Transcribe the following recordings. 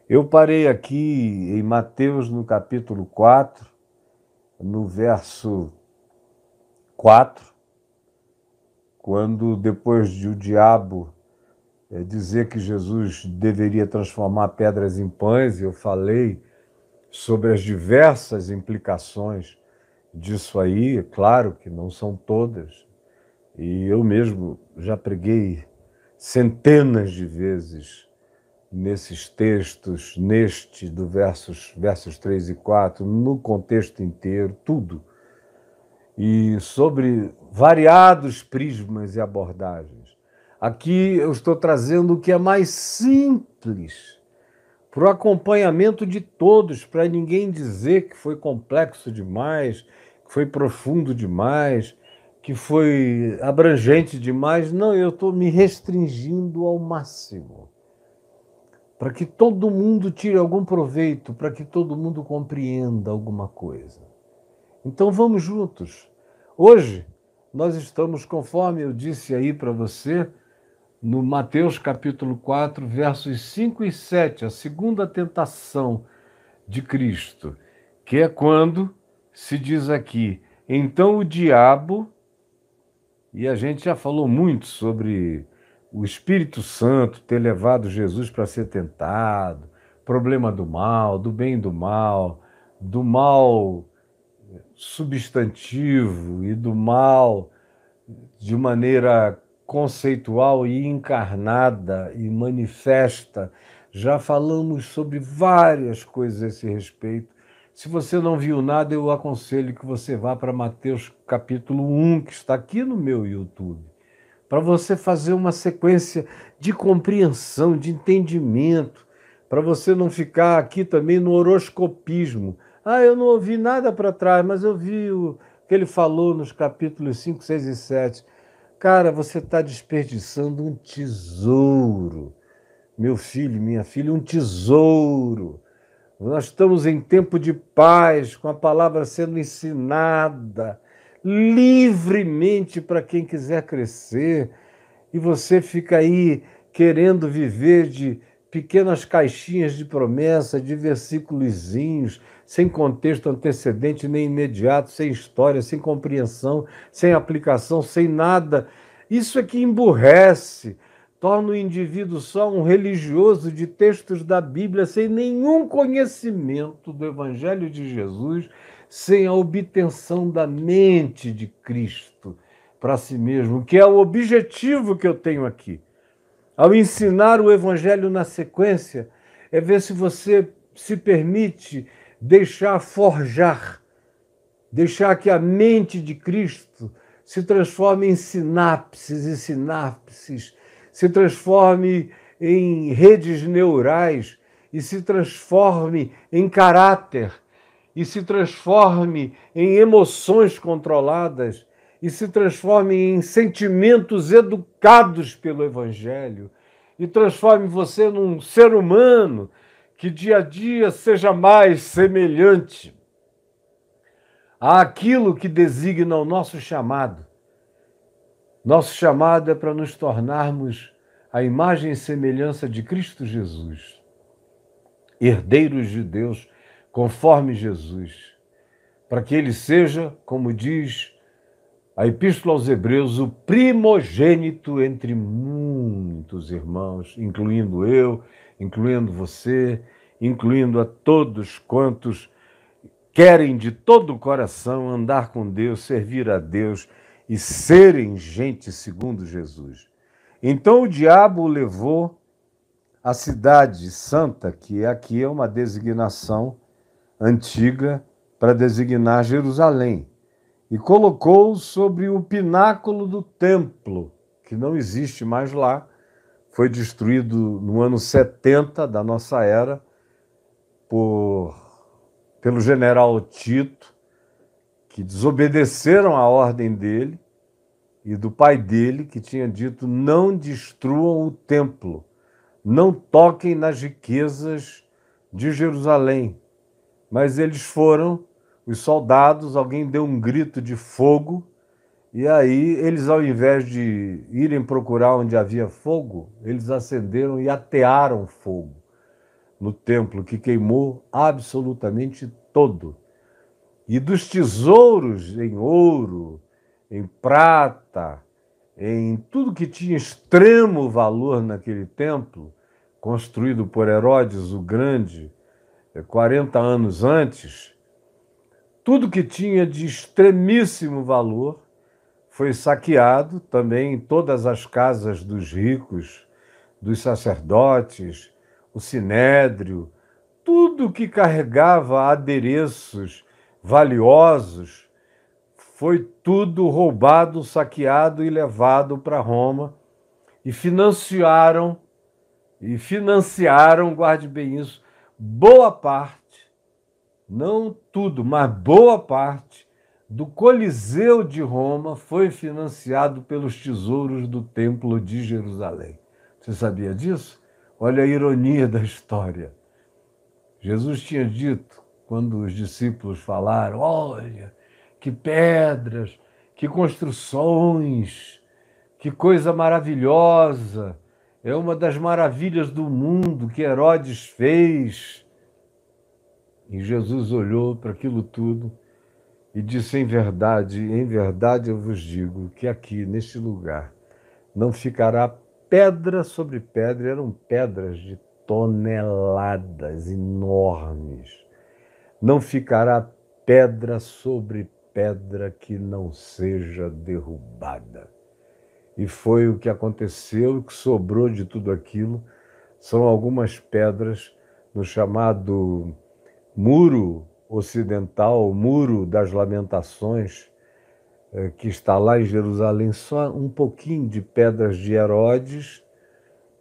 Eu parei aqui em Mateus, no capítulo 4, no verso 4, quando depois de o diabo dizer que Jesus deveria transformar pedras em pães, eu falei sobre as diversas implicações disso aí, é claro que não são todas, e eu mesmo já preguei centenas de vezes nesses textos, neste do versos 3 e 4, no contexto inteiro, tudo, e sobre variados prismas e abordagens. Aqui eu estou trazendo o que é mais simples, para o acompanhamento de todos, para ninguém dizer que foi complexo demais, que foi profundo demais, que foi abrangente demais. Não, eu estou me restringindo ao máximo, para que todo mundo tire algum proveito, para que todo mundo compreenda alguma coisa. Então vamos juntos. Hoje nós estamos, conforme eu disse aí para você, no Mateus capítulo 4, versos 5 e 7, a segunda tentação de Cristo, que é quando se diz aqui, então o diabo, e a gente já falou muito sobre o Espírito Santo ter levado Jesus para ser tentado, problema do mal, do bem e do mal substantivo e do mal de maneira conceitual e encarnada e manifesta. Já falamos sobre várias coisas a esse respeito. Se você não viu nada, eu aconselho que você vá para Mateus capítulo 1, que está aqui no meu YouTube, para você fazer uma sequência de compreensão, de entendimento, para você não ficar aqui também no horoscopismo. Ah, eu não ouvi nada para trás, mas eu vi o que ele falou nos capítulos 5, 6 e 7. Cara, você está desperdiçando um tesouro. Meu filho, minha filha, um tesouro. Nós estamos em tempo de paz, com a palavra sendo ensinada livremente para quem quiser crescer. E você fica aí querendo viver de pequenas caixinhas de promessa, de versículozinhos, sem contexto antecedente nem imediato, sem história, sem compreensão, sem aplicação, sem nada. Isso é que emburrece, torna o indivíduo só um religioso de textos da Bíblia, sem nenhum conhecimento do Evangelho de Jesus, sem a obtenção da mente de Cristo para si mesmo, que é o objetivo que eu tenho aqui. Ao ensinar o Evangelho na sequência, é ver se você se permite deixar forjar, deixar que a mente de Cristo se transforme em sinapses e sinapses, se transforme em redes neurais e se transforme em caráter e se transforme em emoções controladas e se transforme em sentimentos educados pelo Evangelho e transforme você num ser humano que dia a dia seja mais semelhante àquilo que designa o nosso chamado. Nosso chamado é para nos tornarmos a imagem e semelhança de Cristo Jesus, herdeiros de Deus, conforme Jesus, para que ele seja, como diz a Epístola aos Hebreus, o primogênito entre muitos irmãos, incluindo eu, incluindo você, incluindo a todos quantos querem de todo o coração andar com Deus, servir a Deus e serem gente segundo Jesus. Então o diabo o levou à cidade santa, que aqui é uma designação antiga para designar Jerusalém, e colocou sobre o pináculo do templo, que não existe mais lá, foi destruído no ano 70 da nossa era pelo general Tito, que desobedeceram a ordem dele e do pai dele, que tinha dito: não destruam o templo, não toquem nas riquezas de Jerusalém. Mas eles foram, os soldados, alguém deu um grito de fogo, e aí eles, ao invés de irem procurar onde havia fogo, eles acenderam e atearam fogo. no templo, que queimou absolutamente todo. E dos tesouros em ouro, em prata, em tudo que tinha extremo valor naquele templo, construído por Herodes o Grande, 40 anos antes, tudo que tinha de extremíssimo valor foi saqueado também em todas as casas dos ricos, dos sacerdotes, o sinédrio, tudo que carregava adereços valiosos foi tudo roubado, saqueado e levado para Roma e financiaram, guarde bem isso, boa parte, não tudo, mas boa parte do Coliseu de Roma foi financiado pelos tesouros do Templo de Jerusalém. Você sabia disso? Olha a ironia da história. Jesus tinha dito, quando os discípulos falaram, olha, que pedras, que construções, que coisa maravilhosa, é uma das maravilhas do mundo que Herodes fez. E Jesus olhou para aquilo tudo e disse, em verdade eu vos digo que aqui, neste lugar, não ficará pedra sobre pedra, eram pedras de toneladas enormes. Não ficará pedra sobre pedra que não seja derrubada. E foi o que aconteceu, o que sobrou de tudo aquilo são algumas pedras no chamado Muro Ocidental, o Muro das Lamentações, que está lá em Jerusalém, só um pouquinho de pedras de Herodes,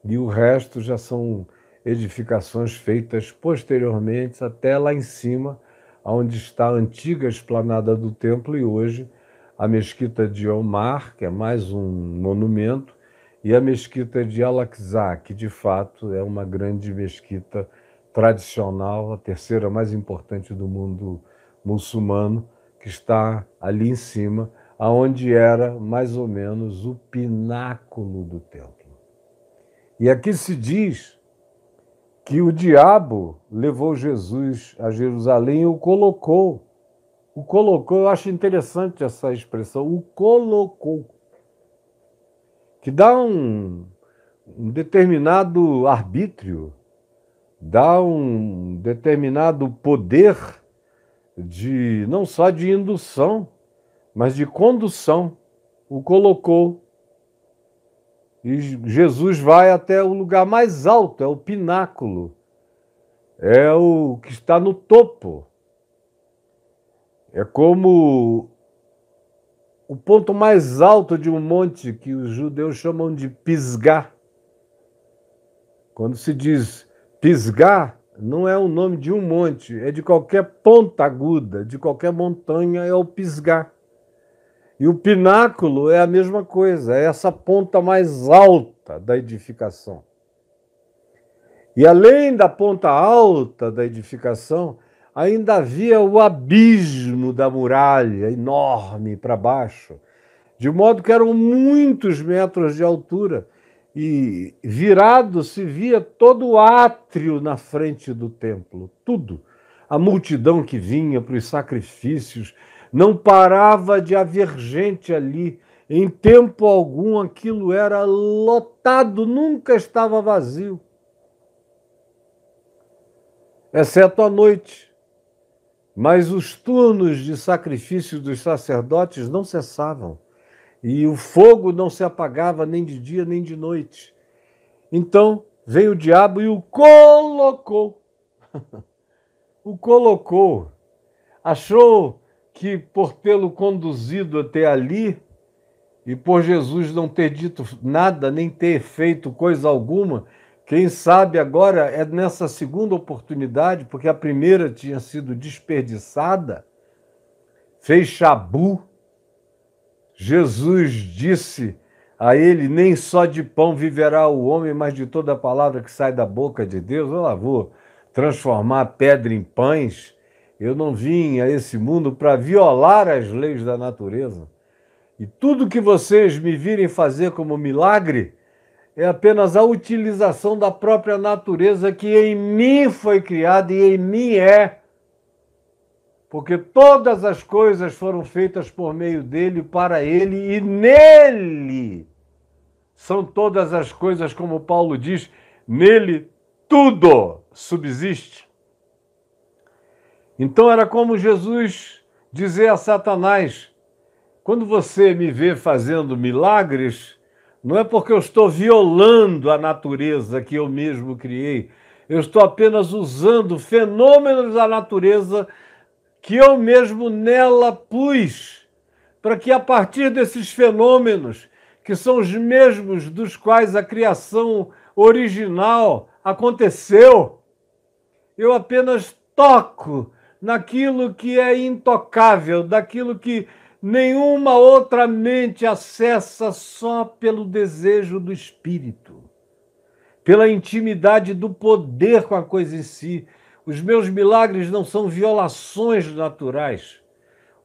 e o resto já são edificações feitas posteriormente, até lá em cima, onde está a antiga esplanada do templo, e hoje a mesquita de Omar, que é mais um monumento, e a mesquita de Al-Aqsa, que de fato é uma grande mesquita tradicional, a terceira mais importante do mundo muçulmano, que está ali em cima, aonde era mais ou menos o pináculo do templo. E aqui se diz que o diabo levou Jesus a Jerusalém e o colocou. O colocou, eu acho interessante essa expressão, o colocou, que dá um determinado arbítrio, dá um determinado poder de não só de indução, mas de condução. O colocou. E Jesus vai até o lugar mais alto, é o pináculo, é o que está no topo. É como o ponto mais alto de um monte que os judeus chamam de Pisgah. Quando se diz Pisgah, não é o nome de um monte, é de qualquer ponta aguda, de qualquer montanha é o Pisgah. E o pináculo é a mesma coisa, é essa ponta mais alta da edificação. E além da ponta alta da edificação, ainda havia o abismo da muralha, enorme para baixo, de modo que eram muitos metros de altura, e virado se via todo o átrio na frente do templo, tudo. A multidão que vinha para os sacrifícios, não parava de haver gente ali. Em tempo algum aquilo era lotado, nunca estava vazio. Exceto à noite. Mas os turnos de sacrifício dos sacerdotes não cessavam. E o fogo não se apagava nem de dia nem de noite. Então veio o diabo e o colocou. O colocou. Achou que por tê-lo conduzido até ali, e por Jesus não ter dito nada, nem ter feito coisa alguma, quem sabe agora é nessa segunda oportunidade, porque a primeira tinha sido desperdiçada, fez chabu. Jesus disse a ele, nem só de pão viverá o homem, mas de toda a palavra que sai da boca de Deus. Eu lá vou transformar pedra em pães. Eu não vim a esse mundo para violar as leis da natureza. E tudo que vocês me virem fazer como milagre, é apenas a utilização da própria natureza que em mim foi criada e em mim é. Porque todas as coisas foram feitas por meio dele, para ele e nele. São todas as coisas, como Paulo diz, nele tudo subsiste. Então era como Jesus dizer a Satanás: quando você me vê fazendo milagres, não é porque eu estou violando a natureza que eu mesmo criei, eu estou apenas usando fenômenos da natureza que eu mesmo nela pus, para que a partir desses fenômenos, que são os mesmos dos quais a criação original aconteceu, eu apenas toco naquilo que é intocável, daquilo que nenhuma outra mente acessa só pelo desejo do espírito, pela intimidade do poder com a coisa em si. Os meus milagres não são violações naturais.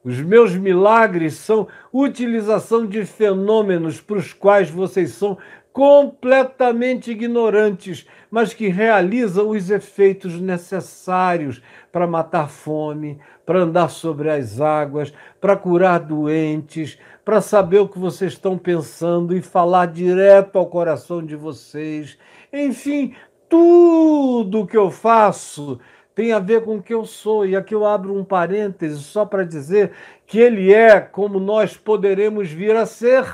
Os meus milagres são utilização de fenômenos para os quais vocês são completamente ignorantes, mas que realizam os efeitos necessários para matar fome, para andar sobre as águas, para curar doentes, para saber o que vocês estão pensando e falar direto ao coração de vocês. Enfim, tudo que eu faço tem a ver com o que eu sou. E aqui eu abro um parêntese só para dizer que ele é como nós poderemos vir a ser.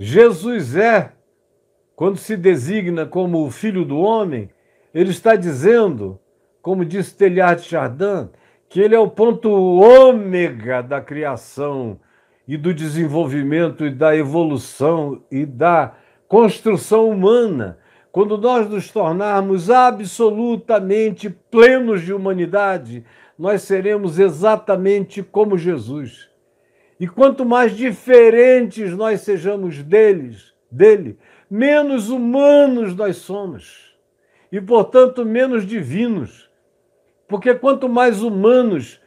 Jesus é, quando se designa como o Filho do Homem, ele está dizendo, como disse Teilhard de Chardin, que ele é o ponto ômega da criação e do desenvolvimento e da evolução e da construção humana. Quando nós nos tornarmos absolutamente plenos de humanidade, nós seremos exatamente como Jesus. E quanto mais diferentes nós sejamos dele, menos humanos nós somos. E, portanto, menos divinos. Porque quanto mais humanos,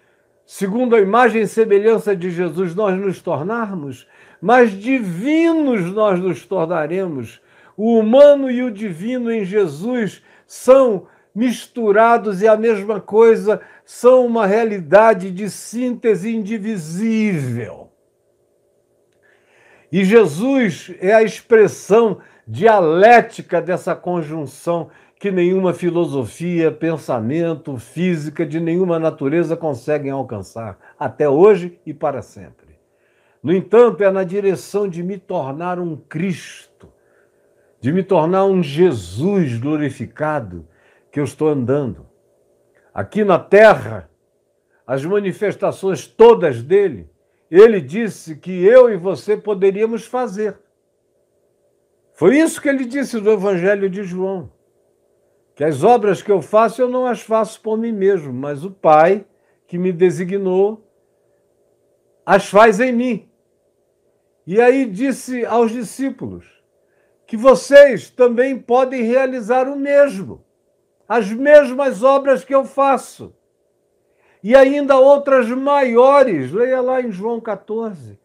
segundo a imagem e semelhança de Jesus, nós nos tornarmos, mais divinos nós nos tornaremos. O humano e o divino em Jesus são misturados e a mesma coisa, são uma realidade de síntese indivisível. E Jesus é a expressão dialética dessa conjunção que nenhuma filosofia, pensamento, física, de nenhuma natureza conseguem alcançar, até hoje e para sempre. No entanto, é na direção de me tornar um Cristo, de me tornar um Jesus glorificado que eu estou andando. Aqui na Terra, as manifestações todas dele, ele disse que eu e você poderíamos fazer. Foi isso que ele disse no Evangelho de João. Que as obras que eu faço, eu não as faço por mim mesmo, mas o Pai que me designou as faz em mim. E aí disse aos discípulos que vocês também podem realizar o mesmo, as mesmas obras que eu faço. E ainda outras maiores, leia lá em João 14,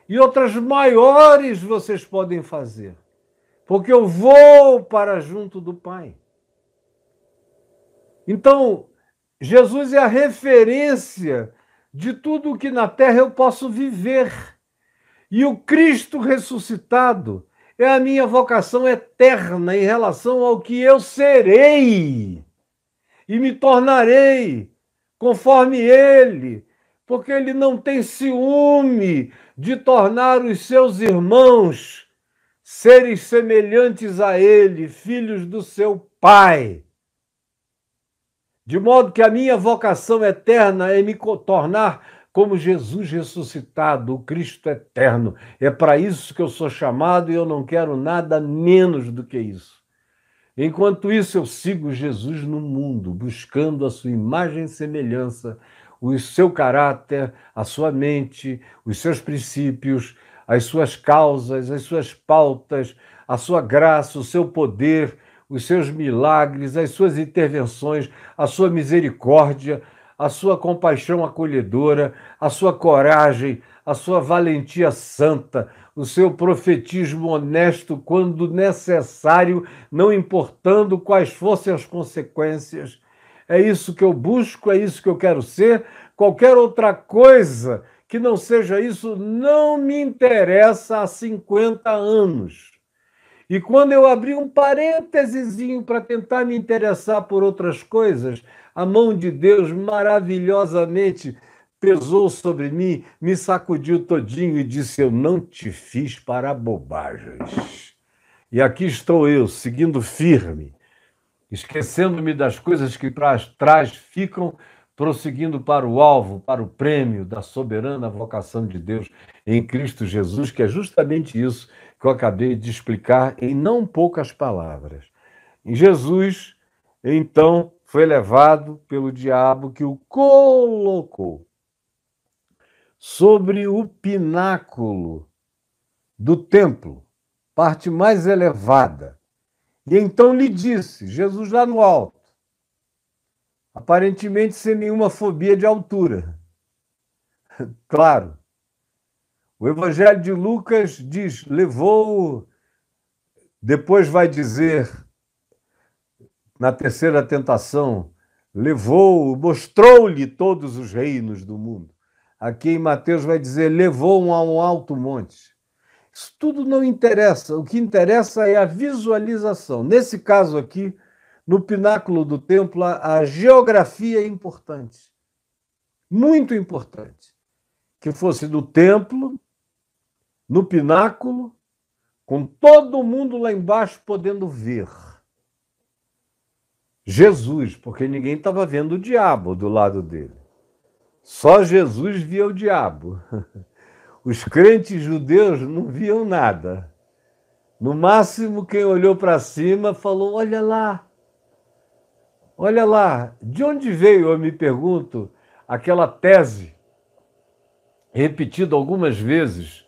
e outras maiores vocês podem fazer, porque eu vou para junto do Pai. Então, Jesus é a referência de tudo o que na terra eu posso viver. E o Cristo ressuscitado é a minha vocação eterna em relação ao que eu serei e me tornarei conforme ele, porque ele não tem ciúme de tornar os seus irmãos seres semelhantes a ele, filhos do seu Pai. De modo que a minha vocação eterna é me tornar como Jesus ressuscitado, o Cristo eterno. É para isso que eu sou chamado e eu não quero nada menos do que isso. Enquanto isso, eu sigo Jesus no mundo, buscando a sua imagem e semelhança, o seu caráter, a sua mente, os seus princípios, as suas causas, as suas pautas, a sua graça, o seu poder, os seus milagres, as suas intervenções, a sua misericórdia, a sua compaixão acolhedora, a sua coragem, a sua valentia santa, o seu profetismo honesto quando necessário, não importando quais fossem as consequências. É isso que eu busco, é isso que eu quero ser. Qualquer outra coisa que não seja isso não me interessa há 50 anos. E quando eu abri um parêntesezinho para tentar me interessar por outras coisas, a mão de Deus maravilhosamente pesou sobre mim, me sacudiu todinho e disse: eu não te fiz para bobagens. E aqui estou eu, seguindo firme, esquecendo-me das coisas que para trás ficam, prosseguindo para o alvo, para o prêmio da soberana vocação de Deus em Cristo Jesus, que é justamente isso que eu acabei de explicar em não poucas palavras. Em Jesus, então, foi levado pelo diabo que o colocou sobre o pináculo do templo, parte mais elevada. E então lhe disse, Jesus lá no alto, aparentemente sem nenhuma fobia de altura. Claro, o Evangelho de Lucas diz, levou, depois vai dizer, na terceira tentação, levou, mostrou-lhe todos os reinos do mundo. Aqui em Mateus vai dizer, levou a um alto monte. Isso tudo não interessa, o que interessa é a visualização. Nesse caso aqui, no pináculo do templo, a geografia é importante, muito importante. Que fosse no templo, no pináculo, com todo mundo lá embaixo podendo ver Jesus, porque ninguém estava vendo o diabo do lado dele. Só Jesus via o diabo. Os crentes judeus não viam nada. No máximo, quem olhou para cima falou, olha lá, de onde veio, eu me pergunto, aquela tese repetida algumas vezes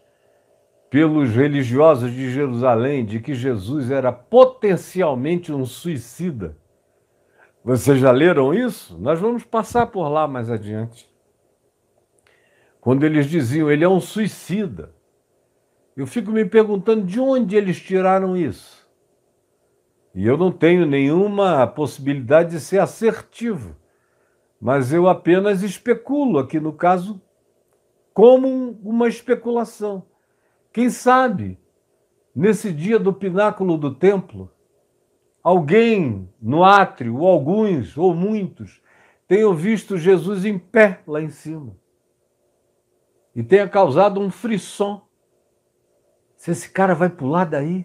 pelos religiosos de Jerusalém de que Jesus era potencialmente um suicida. Vocês já leram isso? Nós vamos passar por lá mais adiante. Quando eles diziam, ele é um suicida. Eu fico me perguntando de onde eles tiraram isso. E eu não tenho nenhuma possibilidade de ser assertivo, mas eu apenas especulo aqui, no caso, como uma especulação. Quem sabe, nesse dia do pináculo do templo, alguém no átrio, ou alguns, ou muitos, tenham visto Jesus em pé lá em cima e tenha causado um frisson. Se esse cara vai pular daí,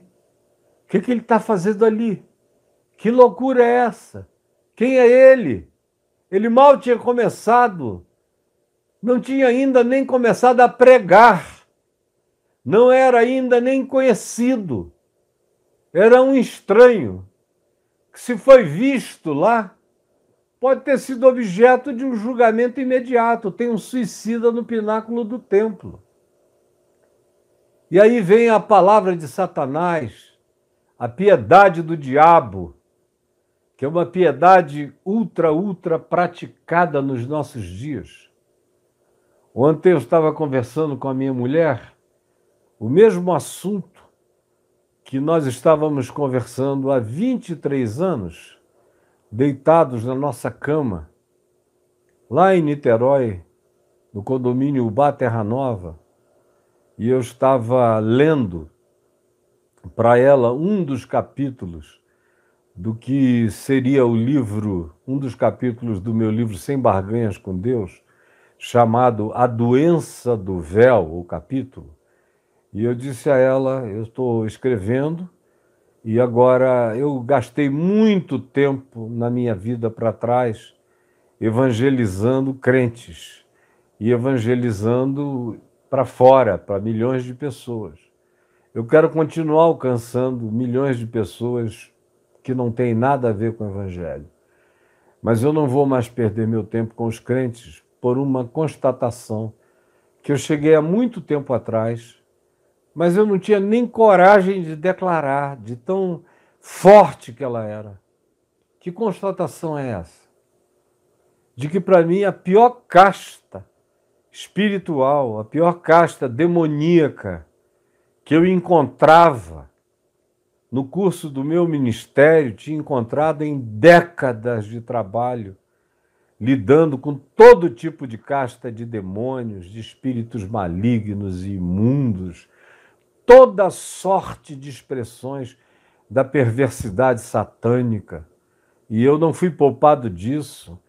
o que ele está fazendo ali? Que loucura é essa? Quem é ele? Ele mal tinha começado, não tinha ainda nem começado a pregar, não era ainda nem conhecido, era um estranho, que se foi visto lá, pode ter sido objeto de um julgamento imediato. Tem um suicida no pináculo do templo. E aí vem a palavra de Satanás, a piedade do diabo, que é uma piedade ultra praticada nos nossos dias. Ontem eu estava conversando com a minha mulher, o mesmo assunto que nós estávamos conversando há 23 anos, deitados na nossa cama, lá em Niterói, no condomínio Ubá Terra Nova, e eu estava lendo para ela um dos capítulos do que seria o livro, um dos capítulos do meu livro Sem Barganhas com Deus, chamado A Doença do Véu, o capítulo. E eu disse a ela, eu estou escrevendo, e agora eu gastei muito tempo na minha vida para trás evangelizando crentes e evangelizando para fora, para milhões de pessoas. Eu quero continuar alcançando milhões de pessoas que não têm nada a ver com o evangelho. Mas eu não vou mais perder meu tempo com os crentes por uma constatação que eu cheguei há muito tempo atrás, mas eu não tinha nem coragem de declarar, de tão forte que ela era. Que constatação é essa? De que, para mim, a pior casta espiritual, a pior casta demoníaca que eu encontrava no curso do meu ministério, tinha encontrado em décadas de trabalho, lidando com todo tipo de casta de demônios, de espíritos malignos e imundos, toda sorte de expressões da perversidade satânica. E eu não fui poupado disso.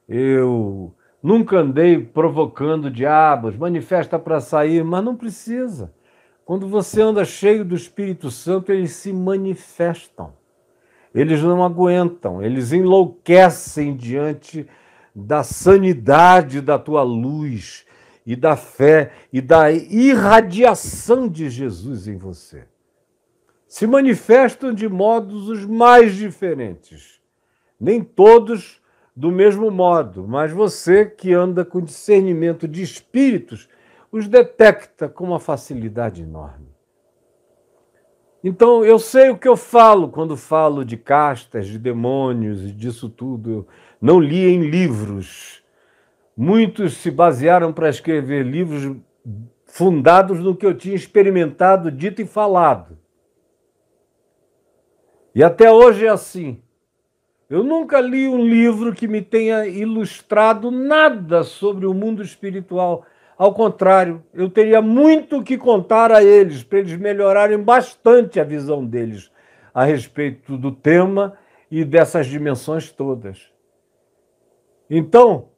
Eu nunca andei provocando diabos, manifesta para sair, mas não precisa. Quando você anda cheio do Espírito Santo, eles se manifestam. Eles não aguentam, eles enlouquecem diante da sanidade da tua luz e da fé e da irradiação de Jesus em você. Se manifestam de modos os mais diferentes. Nem todos do mesmo modo, mas você que anda com discernimento de espíritos, os detecta com uma facilidade enorme. Então, eu sei o que eu falo quando falo de castas, de demônios e disso tudo. Eu não li em livros. Muitos se basearam para escrever livros fundados no que eu tinha experimentado, dito e falado. E até hoje é assim. Eu nunca li um livro que me tenha ilustrado nada sobre o mundo espiritual. Ao contrário, eu teria muito que contar a eles, para eles melhorarem bastante a visão deles a respeito do tema e dessas dimensões todas. Então,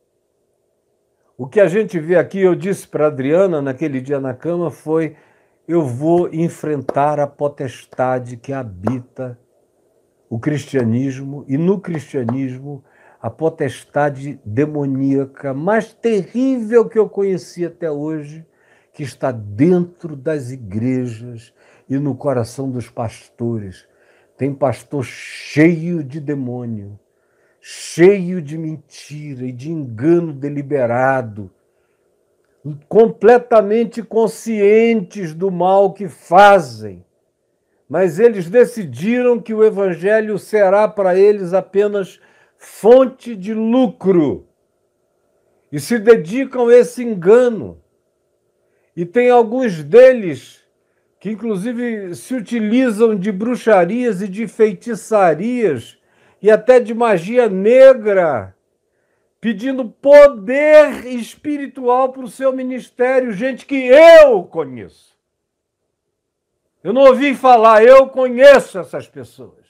o que a gente vê aqui, eu disse para a Adriana naquele dia na cama, foi: eu vou enfrentar a potestade que habita o cristianismo, e no cristianismo a potestade demoníaca mais terrível que eu conheci até hoje, que está dentro das igrejas e no coração dos pastores. Tem pastor cheio de demônio, cheio de mentira e de engano deliberado, completamente conscientes do mal que fazem, mas eles decidiram que o evangelho será para eles apenas fonte de lucro e se dedicam a esse engano. E tem alguns deles que, inclusive, se utilizam de bruxarias e de feitiçarias e até de magia negra, pedindo poder espiritual para o seu ministério, gente que eu conheço. Eu não ouvi falar, eu conheço essas pessoas.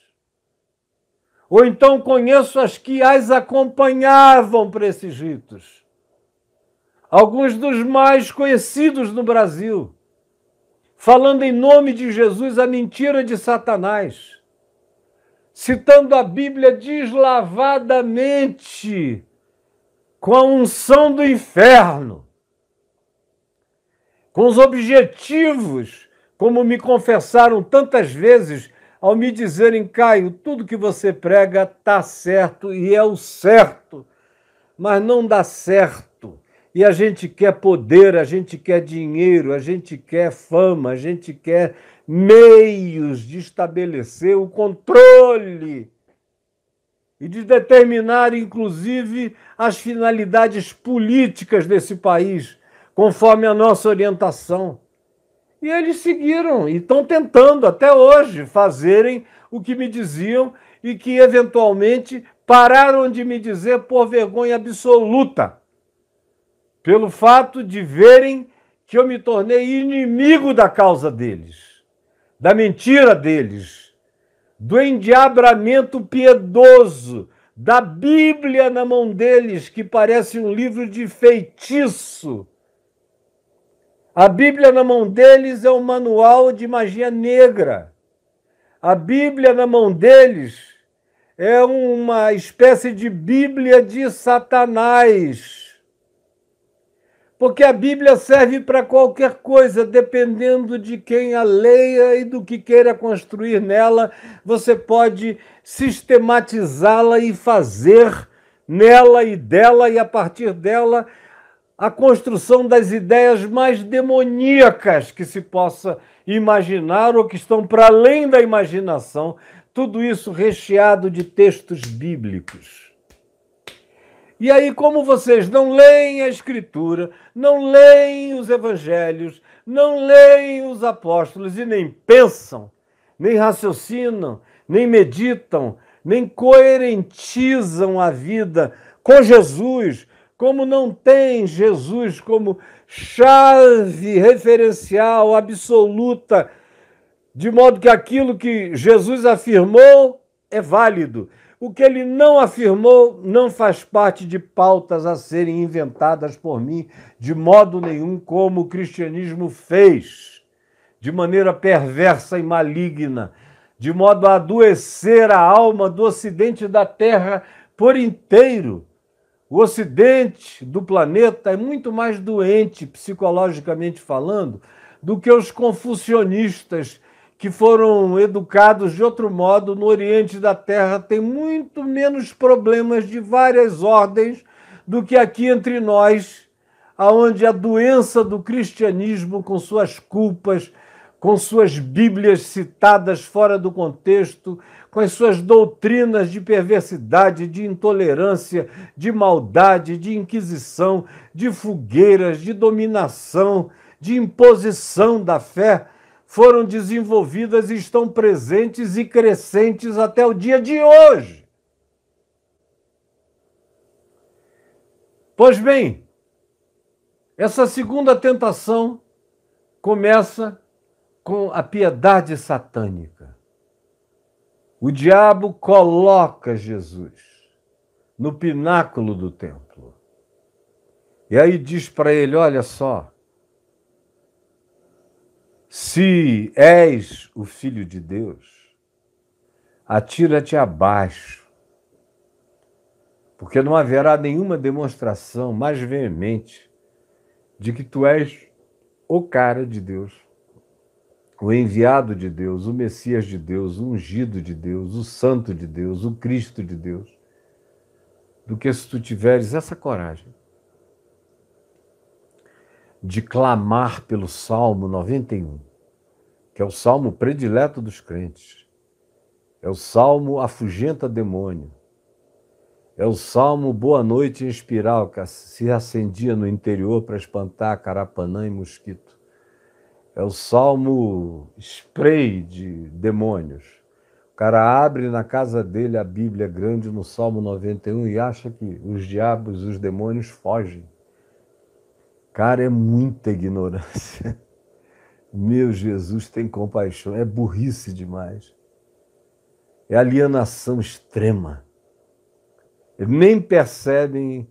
Ou então conheço as que as acompanhavam para esses ritos. Alguns dos mais conhecidos no Brasil, falando em nome de Jesus a mentira de Satanás, citando a Bíblia deslavadamente, com a unção do inferno, com os objetivos, como me confessaram tantas vezes, ao me dizerem: Caio, tudo que você prega está certo e é o certo, mas não dá certo. E a gente quer poder, a gente quer dinheiro, a gente quer fama, a gente quer meios de estabelecer o controle e de determinar, inclusive, as finalidades políticas desse país, conforme a nossa orientação. E eles seguiram e estão tentando até hoje fazerem o que me diziam e que, eventualmente, pararam de me dizer por vergonha absoluta, pelo fato de verem que eu me tornei inimigo da causa deles, da mentira deles, do endiabramento piedoso, da Bíblia na mão deles, que parece um livro de feitiço. A Bíblia na mão deles é um manual de magia negra. A Bíblia na mão deles é uma espécie de Bíblia de Satanás. Porque a Bíblia serve para qualquer coisa, dependendo de quem a leia e do que queira construir nela, você pode sistematizá-la e fazer nela e dela e a partir dela a construção das ideias mais demoníacas que se possa imaginar ou que estão para além da imaginação, tudo isso recheado de textos bíblicos. E aí, como vocês não leem a Escritura, não leem os Evangelhos, não leem os apóstolos e nem pensam, nem raciocinam, nem meditam, nem coerentizam a vida com Jesus, como não tem Jesus como chave referencial absoluta, de modo que aquilo que Jesus afirmou é válido. O que ele não afirmou não faz parte de pautas a serem inventadas por mim, de modo nenhum, como o cristianismo fez, de maneira perversa e maligna, de modo a adoecer a alma do ocidente da Terra por inteiro. O ocidente do planeta é muito mais doente, psicologicamente falando, do que os confucionistas que foram educados de outro modo no Oriente da Terra. Tem muito menos problemas de várias ordens do que aqui entre nós, aonde a doença do cristianismo, com suas culpas, com suas Bíblias citadas fora do contexto, com as suas doutrinas de perversidade, de intolerância, de maldade, de inquisição, de fogueiras, de dominação, de imposição da fé, foram desenvolvidas e estão presentes e crescentes até o dia de hoje. Pois bem, essa segunda tentação começa com a piedade satânica. O diabo coloca Jesus no pináculo do templo. E aí diz para ele: olha só, se és o Filho de Deus, atira-te abaixo, porque não haverá nenhuma demonstração mais veemente de que tu és o cara de Deus, o enviado de Deus, o Messias de Deus, o ungido de Deus, o santo de Deus, o Cristo de Deus, do que se tu tiveres essa coragem de clamar pelo Salmo 91, que é o salmo predileto dos crentes, é o salmo afugenta demônio, é o salmo Boa Noite em espiral, que se acendia no interior para espantar carapanã e mosquito. É o salmo spray de demônios. O cara abre na casa dele a Bíblia grande no Salmo 91 e acha que os diabos, os demônios fogem. Cara, é muita ignorância. Meu Jesus, tem compaixão. É burrice demais. É alienação extrema. Eles nem percebem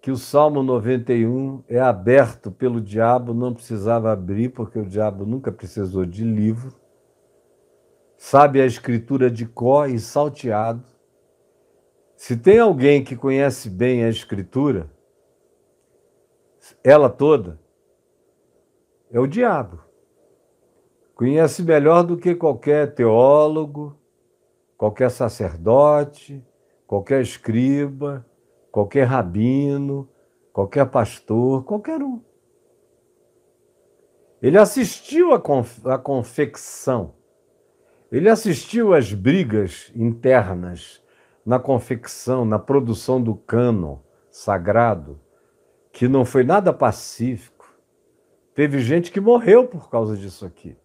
que o Salmo 91 é aberto pelo diabo, não precisava abrir, porque o diabo nunca precisou de livro, sabe a escritura de cor e salteado. Se tem alguém que conhece bem a escritura, ela toda, é o diabo. Conhece melhor do que qualquer teólogo, qualquer sacerdote, qualquer escriba, qualquer rabino, qualquer pastor, qualquer um. Ele assistiu à confecção, ele assistiu às brigas internas na confecção, na produção do cânon sagrado, que não foi nada pacífico. Teve gente que morreu por causa disso aqui.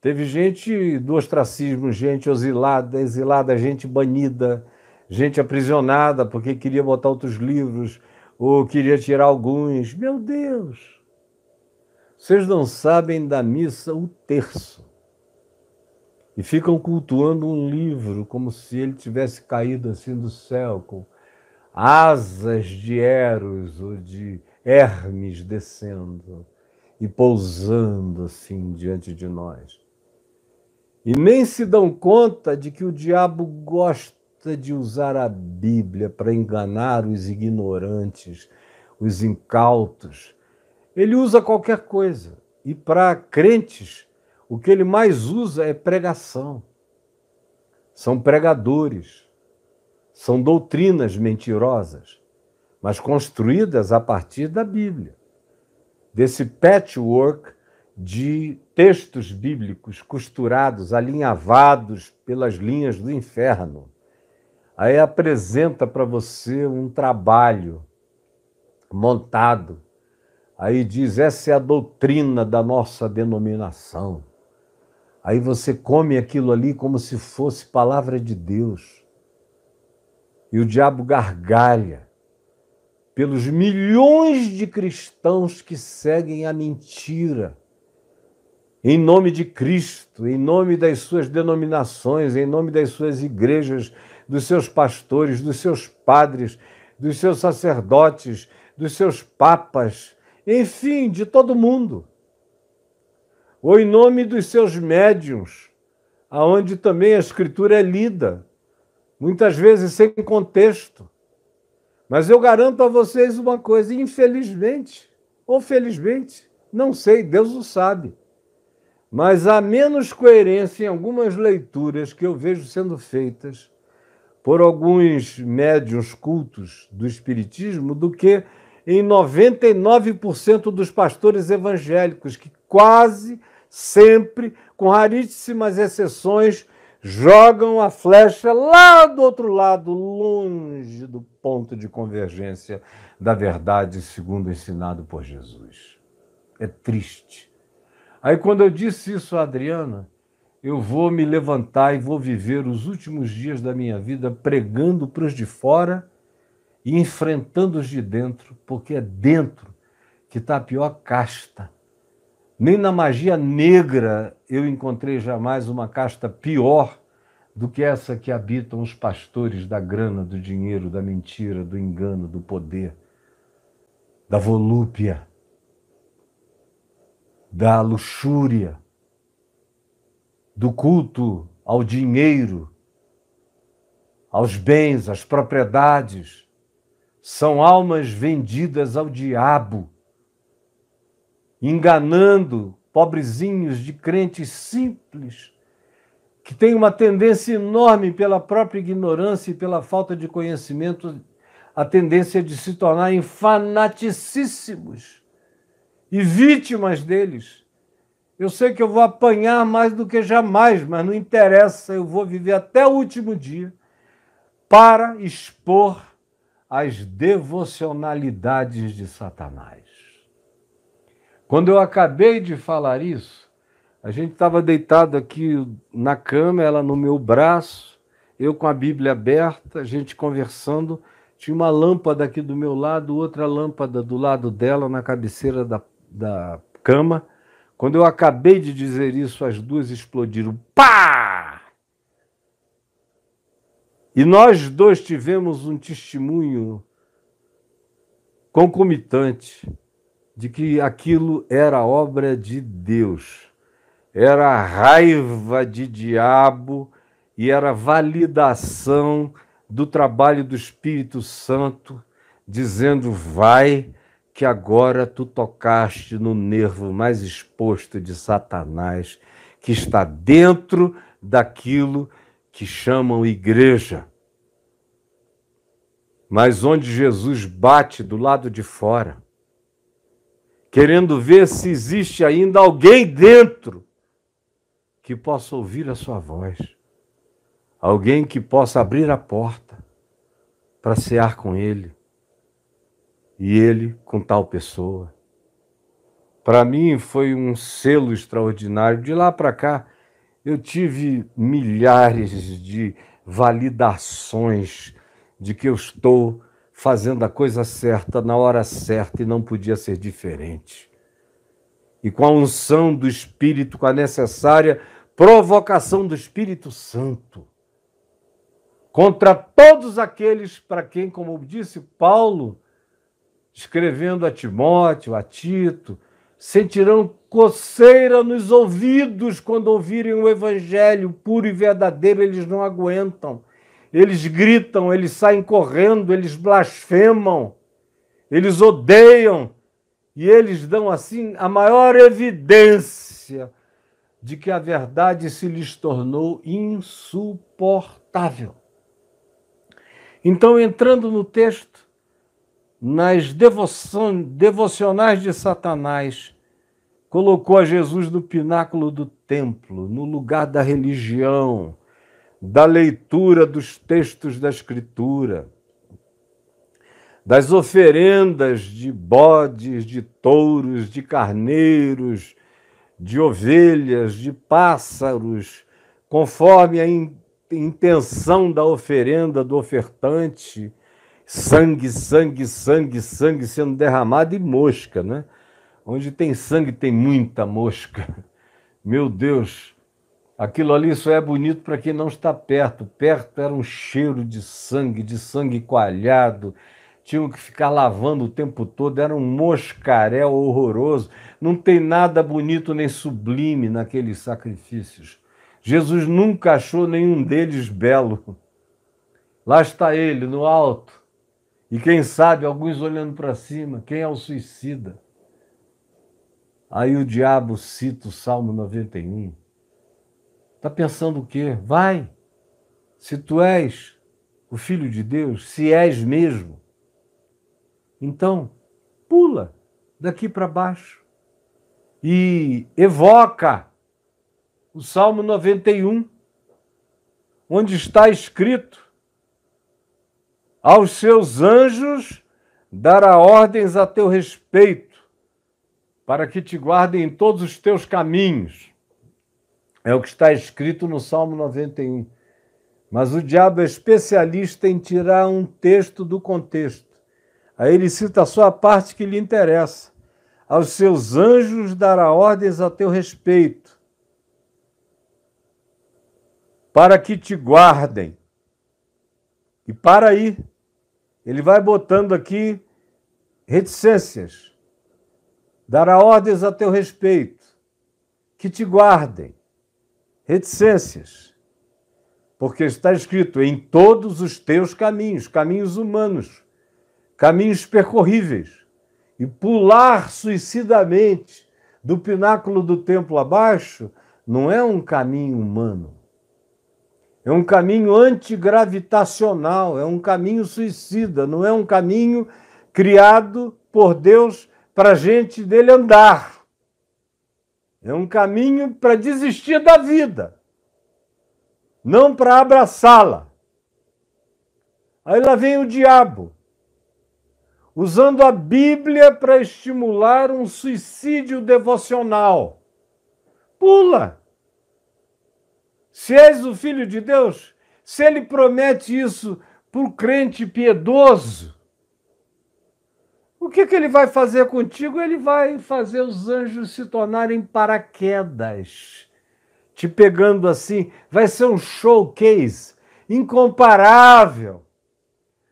Teve gente do ostracismo, gente exilada, gente banida, gente aprisionada porque queria botar outros livros ou queria tirar alguns. Meu Deus! Vocês não sabem da missa o terço. E ficam cultuando um livro como se ele tivesse caído assim do céu, com asas de Eros ou de Hermes descendo e pousando assim diante de nós. E nem se dão conta de que o diabo gosta de usar a Bíblia para enganar os ignorantes, os incautos. Ele usa qualquer coisa. E para crentes, o que ele mais usa é pregação. São pregadores. São doutrinas mentirosas, mas construídas a partir da Bíblia. Desse patchwork de textos bíblicos costurados, alinhavados pelas linhas do inferno. Aí apresenta para você um trabalho montado. Aí diz, essa é a doutrina da nossa denominação. Aí você come aquilo ali como se fosse palavra de Deus. E o diabo gargalha pelos milhões de cristãos que seguem a mentira. Em nome de Cristo, em nome das suas denominações, em nome das suas igrejas, dos seus pastores, dos seus padres, dos seus sacerdotes, dos seus papas, enfim, de todo mundo. Ou em nome dos seus médiuns, aonde também a Escritura é lida, muitas vezes sem contexto. Mas eu garanto a vocês uma coisa, infelizmente, ou felizmente, não sei, Deus o sabe, mas há menos coerência em algumas leituras que eu vejo sendo feitas por alguns médiuns cultos do Espiritismo do que em 99% dos pastores evangélicos, que quase sempre, com raríssimas exceções, jogam a flecha lá do outro lado, longe do ponto de convergência da verdade, segundo ensinado por Jesus. É triste. Aí, quando eu disse isso a Adriana, eu vou me levantar e vou viver os últimos dias da minha vida pregando para os de fora e enfrentando os de dentro, porque é dentro que está a pior casta. Nem na magia negra eu encontrei jamais uma casta pior do que essa que habitam os pastores da grana, do dinheiro, da mentira, do engano, do poder, da volúpia, da luxúria, do culto ao dinheiro, aos bens, às propriedades. São almas vendidas ao diabo, enganando pobrezinhos de crentes simples, que têm uma tendência enorme pela própria ignorância e pela falta de conhecimento, a tendência de se tornarem fanaticíssimos e vítimas deles. Eu sei que eu vou apanhar mais do que jamais, mas não interessa, eu vou viver até o último dia para expor as devocionalidades de Satanás. Quando eu acabei de falar isso, a gente estava deitado aqui na cama, ela no meu braço, eu com a Bíblia aberta, a gente conversando, tinha uma lâmpada aqui do meu lado, outra lâmpada do lado dela, na cabeceira da cama. Quando eu acabei de dizer isso, as duas explodiram. Pá! E nós dois tivemos um testemunho concomitante de que aquilo era obra de Deus. Era raiva de diabo e era validação do trabalho do Espírito Santo, dizendo, vai, que agora tu tocaste no nervo mais exposto de Satanás, que está dentro daquilo que chamam igreja. Mas onde Jesus bate do lado de fora, querendo ver se existe ainda alguém dentro que possa ouvir a sua voz, alguém que possa abrir a porta para cear com ele, e ele com tal pessoa. Para mim foi um selo extraordinário. De lá para cá, eu tive milhares de validações de que eu estou fazendo a coisa certa na hora certa e não podia ser diferente. E com a unção do Espírito, com a necessária provocação do Espírito Santo, contra todos aqueles para quem, como disse Paulo, escrevendo a Timóteo, a Tito, sentirão coceira nos ouvidos quando ouvirem o Evangelho puro e verdadeiro, eles não aguentam. Eles gritam, eles saem correndo, eles blasfemam, eles odeiam, e eles dão assim a maior evidência de que a verdade se lhes tornou insuportável. Então, entrando no texto, nas devocionais de Satanás, colocou a Jesus no pináculo do templo, no lugar da religião, da leitura dos textos da Escritura, das oferendas de bodes, de touros, de carneiros, de ovelhas, de pássaros, conforme a intenção da oferenda do ofertante, sangue, sangue, sangue, sangue sendo derramado e mosca, né? Onde tem sangue tem muita mosca. Meu Deus, aquilo ali só é bonito para quem não está perto. Perto era um cheiro de sangue coalhado. Tinham que ficar lavando o tempo todo, era um moscaréu horroroso. Não tem nada bonito nem sublime naqueles sacrifícios. Jesus nunca achou nenhum deles belo. Lá está ele, no alto. E quem sabe, alguns olhando para cima, quem é o suicida? Aí o diabo cita o Salmo 91. Está pensando o quê? Vai, se tu és o Filho de Deus, se és mesmo, então pula daqui para baixo e evoca o Salmo 91, onde está escrito: aos seus anjos dará ordens a teu respeito, para que te guardem em todos os teus caminhos. É o que está escrito no Salmo 91. Mas o diabo é especialista em tirar um texto do contexto. Aí ele cita só a parte que lhe interessa. Aos seus anjos dará ordens a teu respeito, para que te guardem. E para aí, ele vai botando aqui reticências. Dará ordens a teu respeito, que te guardem. Reticências. Porque está escrito em todos os teus caminhos, caminhos humanos, caminhos percorríveis. E pular suicidamente do pináculo do templo abaixo não é um caminho humano. É um caminho antigravitacional, é um caminho suicida, não é um caminho criado por Deus para a gente dele andar. É um caminho para desistir da vida, não para abraçá-la. Aí lá vem o diabo, usando a Bíblia para estimular um suicídio devocional. Pula! Se és o Filho de Deus, se ele promete isso para o crente piedoso, o que ele vai fazer contigo? Ele vai fazer os anjos se tornarem paraquedas, te pegando assim. Vai ser um showcase incomparável.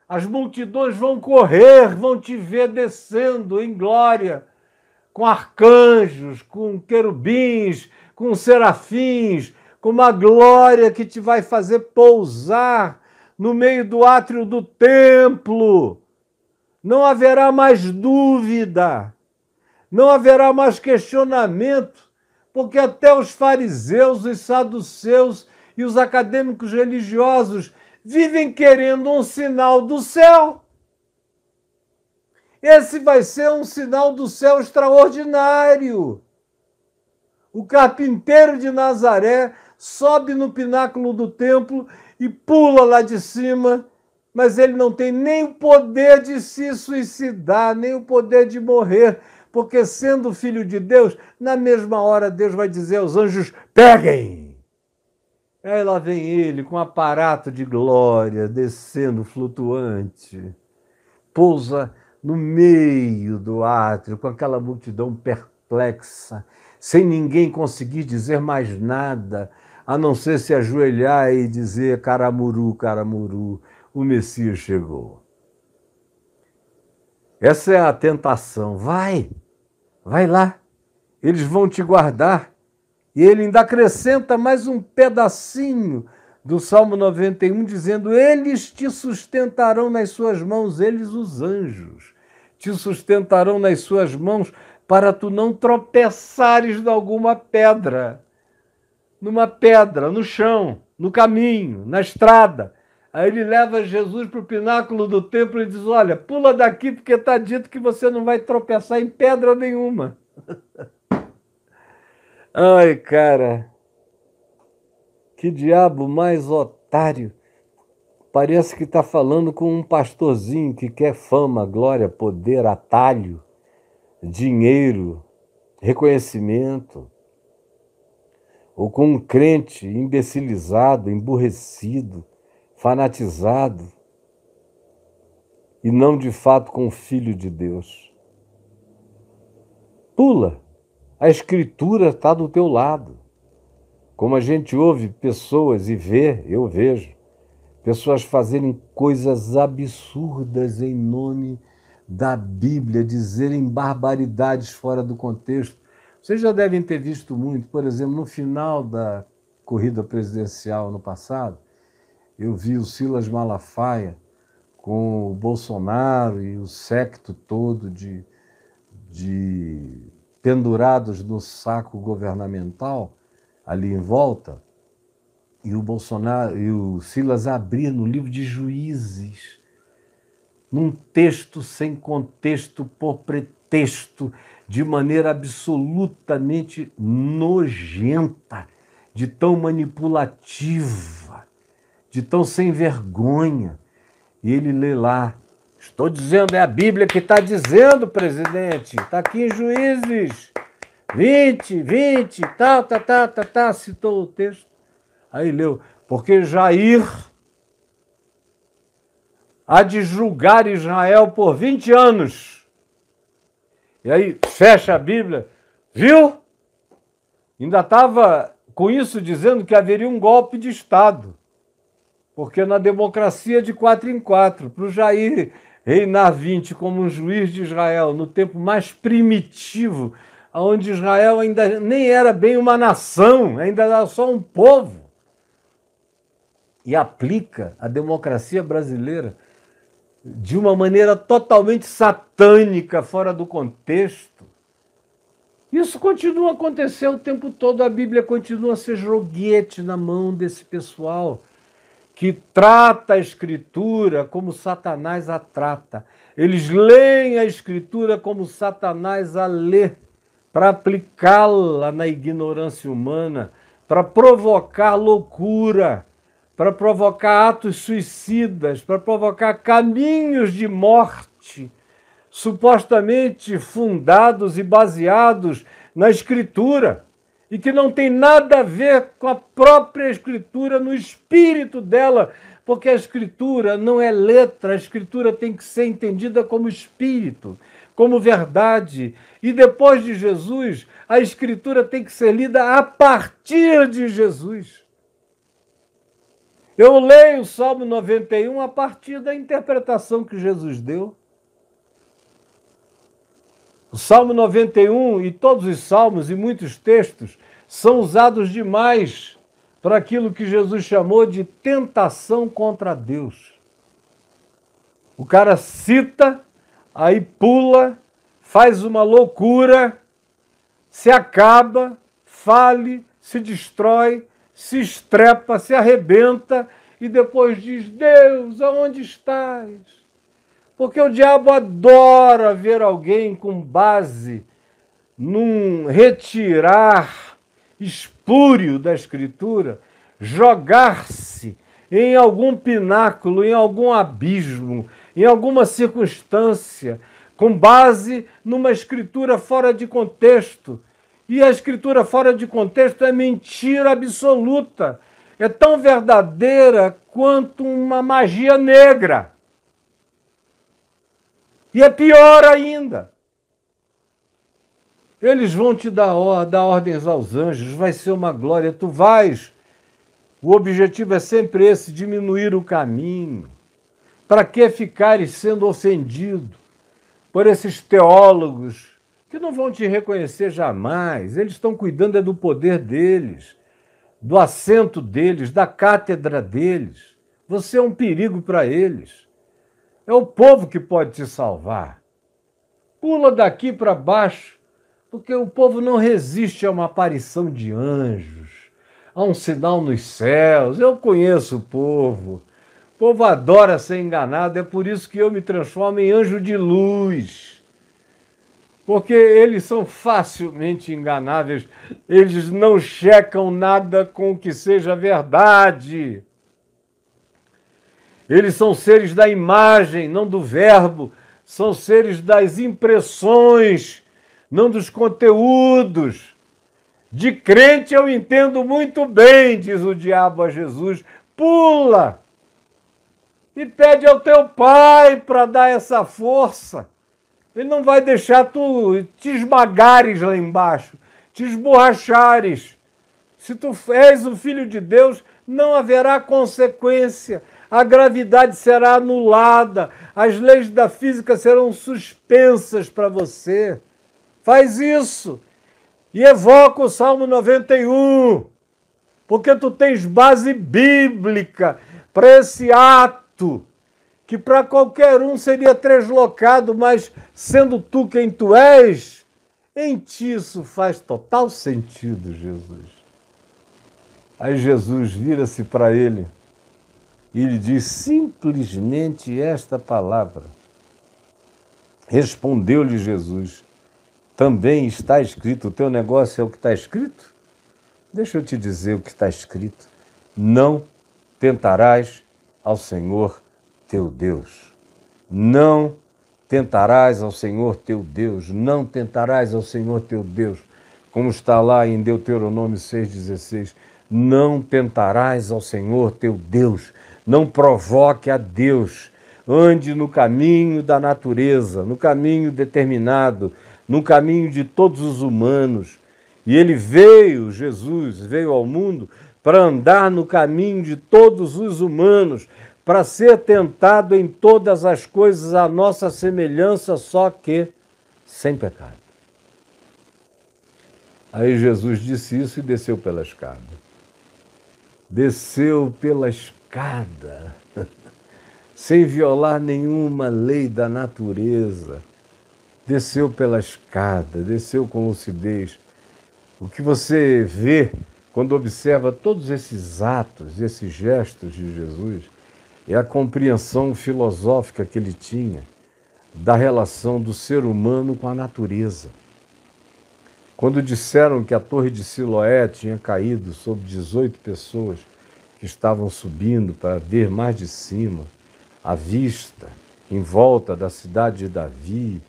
As multidões vão correr, vão te ver descendo em glória, com arcanjos, com querubins, com serafins, com uma glória que te vai fazer pousar no meio do átrio do templo. Não haverá mais dúvida, não haverá mais questionamento, porque até os fariseus, os saduceus e os acadêmicos religiosos vivem querendo um sinal do céu. Esse vai ser um sinal do céu extraordinário. O carpinteiro de Nazaré sobe no pináculo do templo e pula lá de cima, mas ele não tem nem o poder de se suicidar, nem o poder de morrer, porque sendo filho de Deus, na mesma hora Deus vai dizer aos anjos: peguem! Aí lá vem ele com um aparato de glória, descendo flutuante, pousa no meio do átrio, com aquela multidão perplexa, sem ninguém conseguir dizer mais nada, a não ser se ajoelhar e dizer: caramuru, caramuru, o Messias chegou. Essa é a tentação. Vai lá, eles vão te guardar. E ele ainda acrescenta mais um pedacinho do Salmo 91, dizendo: eles te sustentarão nas suas mãos, eles, os anjos, te sustentarão nas suas mãos para tu não tropeçares em alguma pedra, numa pedra, no chão, no caminho, na estrada. Aí ele leva Jesus para o pináculo do templo e diz: olha, pula daqui porque está dito que você não vai tropeçar em pedra nenhuma. Ai, cara, que Que diabo mais otário. Parece que está falando com um pastorzinho que quer fama, glória, poder, atalho, dinheiro, reconhecimento. Ou com um crente imbecilizado, emburrecido, fanatizado. E não de fato com o Filho de Deus. Pula. A Escritura está do teu lado. Como a gente ouve pessoas e vê, eu vejo, pessoas fazerem coisas absurdas em nome da Bíblia, dizerem barbaridades fora do contexto. Vocês já devem ter visto muito, por exemplo, no final da corrida presidencial no passado, eu vi o Silas Malafaia com o Bolsonaro e o séquito todo de pendurados no saco governamental, ali em volta, e o Bolsonaro e o Silas abrir no livro de Juízes, num texto sem contexto, por pretexto, de maneira absolutamente nojenta, de tão manipulativa, de tão sem vergonha. E ele lê lá, estou dizendo, é a Bíblia que está dizendo, presidente, está aqui em Juízes 20, tal, citou o texto. Aí leu, porque Jair há de julgar Israel por 20 anos. E aí fecha a Bíblia, viu? Ainda estava com isso dizendo que haveria um golpe de Estado. Porque na democracia de 4 em 4, para o Jair reinar 20 como um juiz de Israel, no tempo mais primitivo, onde Israel ainda nem era bem uma nação, ainda era só um povo, e aplica a democracia brasileira de uma maneira totalmente satânica, fora do contexto. Isso continua a acontecer o tempo todo, a Bíblia continua a ser joguete na mão desse pessoal que trata a Escritura como Satanás a trata. Eles leem a Escritura como Satanás a lê, para aplicá-la na ignorância humana, para provocar loucura, para provocar atos suicidas, para provocar caminhos de morte, supostamente fundados e baseados na Escritura, e que não tem nada a ver com a própria Escritura, no espírito dela, porque a Escritura não é letra, a Escritura tem que ser entendida como espírito, como verdade. E depois de Jesus, a Escritura tem que ser lida a partir de Jesus. Eu leio o Salmo 91 a partir da interpretação que Jesus deu. O Salmo 91 e todos os salmos e muitos textos são usados demais para aquilo que Jesus chamou de tentação contra Deus. O cara cita, aí pula, faz uma loucura, se acaba, fale, se destrói, se estrepa, se arrebenta e depois diz, Deus, aonde estás? Porque o diabo adora ver alguém com base num retirar espúrio da Escritura, jogar-se em algum pináculo, em algum abismo, em alguma circunstância, com base numa Escritura fora de contexto. E a Escritura fora de contexto é mentira absoluta. É tão verdadeira quanto uma magia negra. E é pior ainda. Eles vão te dar ordens aos anjos, vai ser uma glória, tu vais. O objetivo é sempre esse, diminuir o caminho. Para que ficares sendo ofendido por esses teólogos que não vão te reconhecer jamais? Eles estão cuidando do poder deles, do assento deles, da cátedra deles. Você é um perigo para eles. É o povo que pode te salvar. Pula daqui para baixo, porque o povo não resiste a uma aparição de anjos, a um sinal nos céus. Eu conheço o povo. O povo adora ser enganado, é por isso que eu me transformo em anjo de luz. porque eles são facilmente enganáveis, eles não checam nada com o que seja verdade. Eles são seres da imagem, não do verbo, são seres das impressões, não dos conteúdos. De crente eu entendo muito bem, diz o diabo a Jesus, pula e pede ao teu pai para dar essa força. Ele não vai deixar tu te esmagares lá embaixo, te esborrachares. Se tu és o filho de Deus, não haverá consequência. A gravidade será anulada, as leis da física serão suspensas para você. Faz isso e evoca o Salmo 91, porque tu tens base bíblica para esse ato, que para qualquer um seria translocado, mas sendo tu quem tu és, em ti isso faz total sentido, Jesus. Aí Jesus vira-se para ele e lhe diz simplesmente esta palavra. Respondeu-lhe Jesus, também está escrito, o teu negócio é o que está escrito? Deixa eu te dizer o que está escrito. Não tentarás ao Senhor teu Deus. Não tentarás ao Senhor teu Deus. Não tentarás ao Senhor teu Deus. Como está lá em Deuteronômio 6,16. Não tentarás ao Senhor teu Deus. Não provoque a Deus. Ande no caminho da natureza, no caminho determinado, no caminho de todos os humanos. E ele veio, Jesus veio ao mundo para andar no caminho de todos os humanos, para ser tentado em todas as coisas à nossa semelhança, só que sem pecado. Aí Jesus disse isso e desceu pela escada. Desceu pela escada, sem violar nenhuma lei da natureza. Desceu pela escada, desceu com lucidez. O que você vê quando observa todos esses atos, esses gestos de Jesus, é a compreensão filosófica que ele tinha da relação do ser humano com a natureza. Quando disseram que a Torre de Siloé tinha caído sobre 18 pessoas que estavam subindo para ver mais de cima a vista em volta da cidade de Davi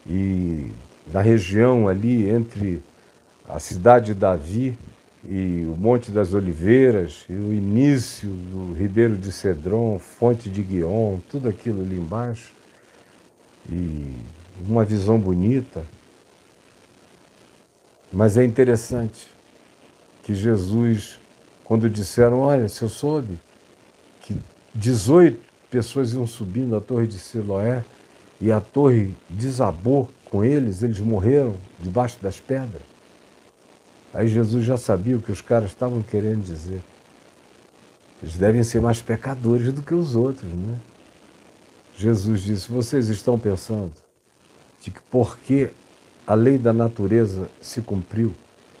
e na região ali entre a cidade de Davi e o Monte das Oliveiras, e o início do Ribeiro de Cedron, Fonte de Guion, tudo aquilo ali embaixo, e uma visão bonita. Mas é interessante que Jesus, quando disseram, olha, se eu soube que 18 pessoas iam subindo a Torre de Siloé e a torre desabou com eles morreram debaixo das pedras. Aí Jesus já sabia o que os caras estavam querendo dizer. Eles devem ser mais pecadores do que os outros, né? Jesus disse, vocês estão pensando de que porque a lei da natureza se cumpriu,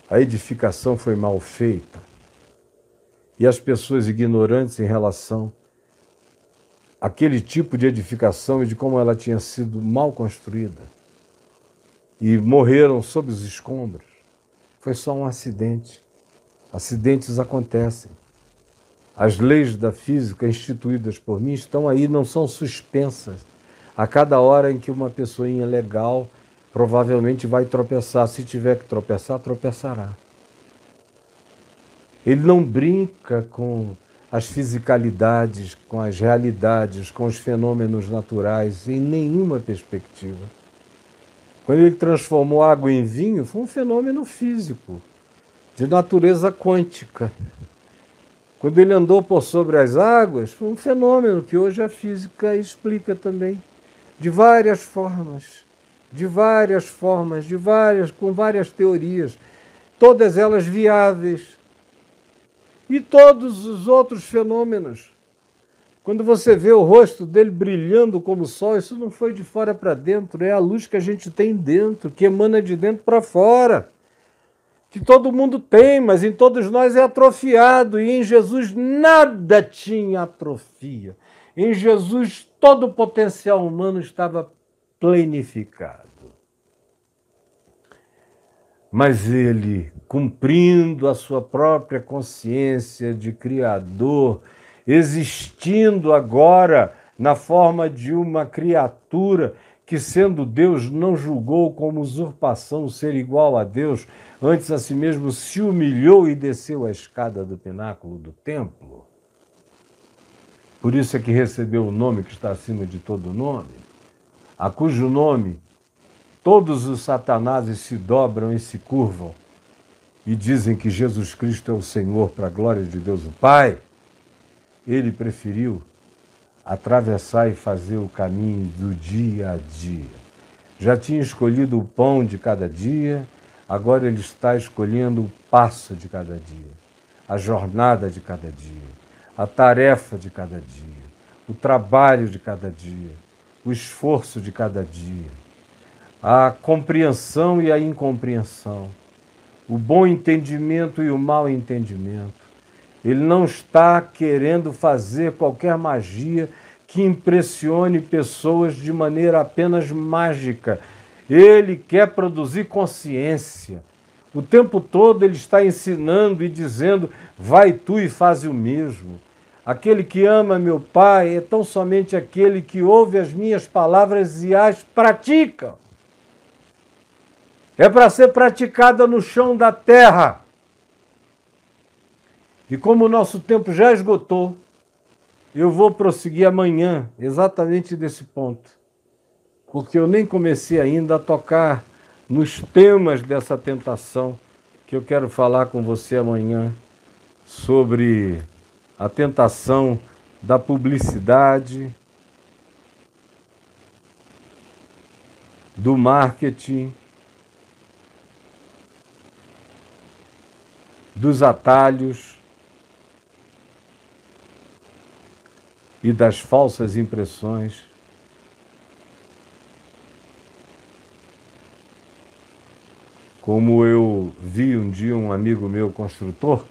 a edificação foi mal feita, e as pessoas ignorantes em relação àquele tipo de edificação e de como ela tinha sido mal construída, e morreram sob os escombros, foi só um acidente. Acidentes acontecem. As leis da física instituídas por mim estão aí, não são suspensas. A cada hora em que uma pessoinha legal provavelmente vai tropeçar. Se tiver que tropeçar, tropeçará. Ele não brinca com as fisicalidades, com as realidades, com os fenômenos naturais, em nenhuma perspectiva. Quando ele transformou água em vinho, foi um fenômeno físico, de natureza quântica. Quando ele andou por sobre as águas, foi um fenômeno que hoje a física explica também, de várias formas, com várias teorias, todas elas viáveis. E todos os outros fenômenos. Quando você vê o rosto dele brilhando como o sol, isso não foi de fora para dentro, é a luz que a gente tem dentro, que emana de dentro para fora. Que todo mundo tem, mas em todos nós é atrofiado, e em Jesus nada tinha atrofia. Em Jesus todo o potencial humano estava plenificado. Mas ele, cumprindo a sua própria consciência de Criador, existindo agora na forma de uma criatura que, sendo Deus, não julgou como usurpação ser igual a Deus, antes a si mesmo se humilhou e desceu a escada do pináculo do templo. Por isso é que recebeu o nome que está acima de todo nome, a cujo nome todos os satanases se dobram e se curvam e dizem que Jesus Cristo é o Senhor para a glória de Deus o Pai. Ele preferiu atravessar e fazer o caminho do dia a dia. Já tinha escolhido o pão de cada dia, agora ele está escolhendo o passo de cada dia, a jornada de cada dia, a tarefa de cada dia, o trabalho de cada dia, o esforço de cada dia, a compreensão e a incompreensão, o bom entendimento e o mau entendimento. Ele não está querendo fazer qualquer magia que impressione pessoas de maneira apenas mágica. Ele quer produzir consciência. O tempo todo ele está ensinando e dizendo: vai tu e faz o mesmo. Aquele que ama meu Pai é tão somente aquele que ouve as minhas palavras e as pratica. É para ser praticada no chão da terra. E como o nosso tempo já esgotou, eu vou prosseguir amanhã, exatamente desse ponto. Porque eu nem comecei ainda a tocar nos temas dessa tentação que eu quero falar com você amanhã, sobre a tentação da publicidade, do marketing, dos atalhos e das falsas impressões. Como eu vi um dia um amigo meu, construtor,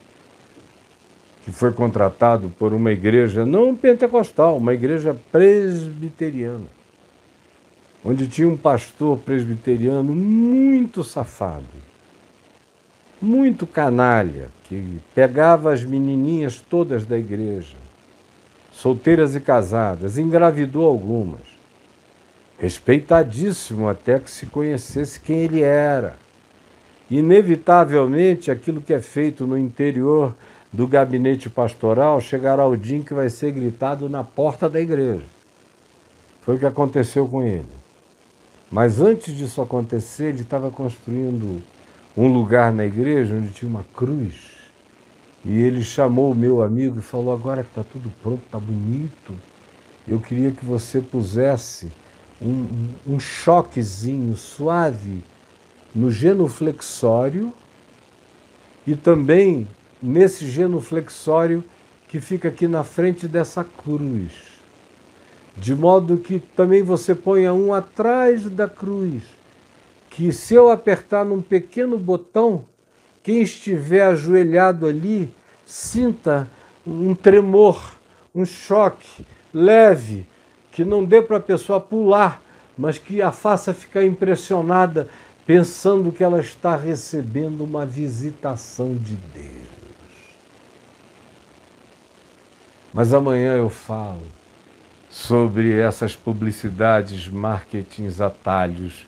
que foi contratado por uma igreja, não pentecostal, uma igreja presbiteriana, onde tinha um pastor presbiteriano muito safado, muito canalha, que pegava as menininhas todas da igreja, solteiras e casadas, engravidou algumas. Respeitadíssimo até que se conhecesse quem ele era. Inevitavelmente, aquilo que é feito no interior do gabinete pastoral chegará o dia em que vai ser gritado na porta da igreja. Foi o que aconteceu com ele. Mas antes disso acontecer, ele estava construindo um lugar na igreja onde tinha uma cruz. E ele chamou o meu amigo e falou: agora que está tudo pronto, está bonito, eu queria que você pusesse um choquezinho suave no genuflexório e também nesse genuflexório que fica aqui na frente dessa cruz. De modo que também você ponha um atrás da cruz, que se eu apertar num pequeno botão, quem estiver ajoelhado ali sinta um tremor, um choque leve, que não dê para a pessoa pular, mas que a faça ficar impressionada, pensando que ela está recebendo uma visitação de Deus. Mas amanhã eu falo sobre essas publicidades, marketings, atalhos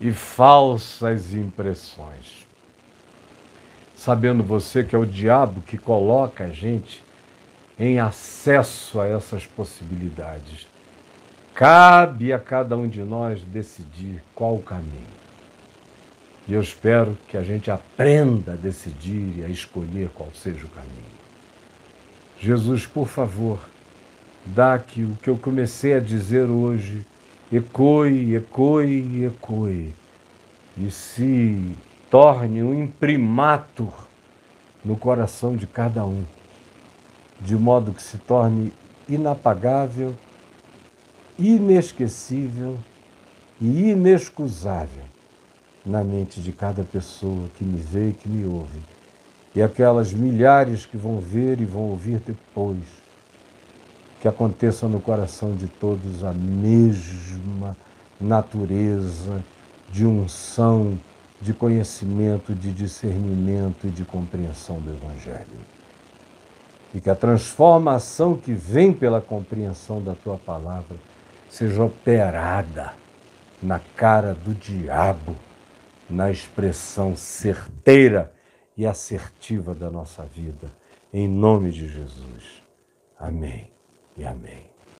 e falsas impressões. Sabendo você que é o diabo que coloca a gente em acesso a essas possibilidades. Cabe a cada um de nós decidir qual o caminho. E eu espero que a gente aprenda a decidir e a escolher qual seja o caminho. Jesus, por favor, dá que o que eu comecei a dizer hoje ecoe, ecoe e ecoe, e se torne um imprimatur no coração de cada um, de modo que se torne inapagável, inesquecível e inexcusável na mente de cada pessoa que me vê e que me ouve, e aquelas milhares que vão ver e vão ouvir depois, que aconteça no coração de todos a mesma natureza de unção, de conhecimento, de discernimento e de compreensão do Evangelho. E que a transformação que vem pela compreensão da tua palavra seja operada na cara do diabo, na expressão certeira e assertiva da nossa vida. Em nome de Jesus. Amém e amém.